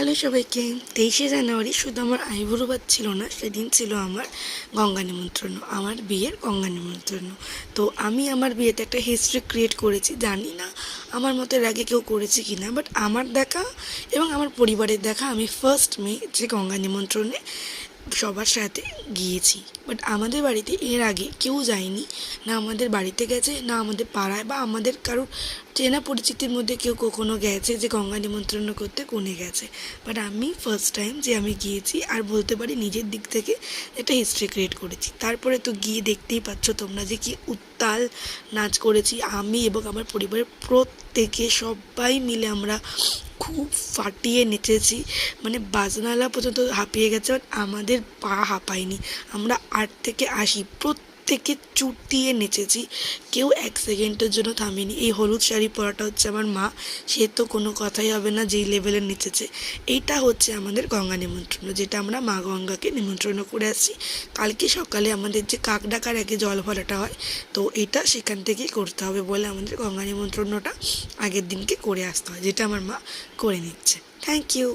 Hello সবাইকে। 23শে জানুয়ারি শুধু আমার আইবুড়ো ভাত ছিল না, সেদিন ছিল আমার গঙ্গা নিমন্ত্রণ, আমার বিয়ের গঙ্গা নিমন্ত্রণ। তো আমি আমার বিয়েতে একটা হিস্ট্রি ক্রিয়েট করেছি, জানি না আমার মতো এর আগে কেউ করেছে কি না, বাট আমার দেখা এবং আমার পরিবারের দেখা আমি ফার্স্ট মেয়ে যে গঙ্গা নিমন্ত্রণে সবার সাথে গিয়েছি। বাট আমাদের বাড়িতে এর আগে কেউ যায়নি, না আমাদের বাড়িতে গেছে, না আমাদের পাড়ায় বা আমাদের কারোর চেনা পরিচিতির মধ্যে কেউ কখনো গেছে যে গঙ্গা নিমন্ত্রণ করতে কোণে গেছে। বাট আমি ফার্স্ট টাইম যে আমি গিয়েছি, আর বলতে পারি নিজের দিক থেকে একটা হিস্ট্রি ক্রিয়েট করেছি। তারপরে তো গিয়ে দেখতেই পাচ্ছ তোমরা যে কি উত্তাল নাচ করেছি আমি এবং আমার পরিবারের প্রত্যেকে, সবাই মিলে আমরা খুব ফাটিয়ে নেচেছি, মানে বাজনালা পর্যন্ত হাঁপিয়ে গেছে, বাট আমাদের পা হাঁপায়নি। আমরা 8 থেকে 80 প্রত্যেকে চুটিয়ে নেচেছি, কেউ এক সেকেন্ডের জন্য থামিনি। এই হলুদ শাড়ি পরাটা হচ্ছে আমার মা, সে তো কোনো কথাই হবে না যেই লেভেলের নেচেছে। এইটা হচ্ছে আমাদের গঙ্গা নিমন্ত্রণ, যেটা আমরা মা গঙ্গাকে নিমন্ত্রণ করে আসছি। কালকে সকালে আমাদের যে কাক ডাকার আগে জল ভরাটা হয়, তো এটা সেখান থেকেই করতে হবে বলে আমাদের গঙ্গা নিমন্ত্রণটা আগের দিনকে করে আসতে হয়, যেটা আমার মা করে নিচ্ছে। Thank you.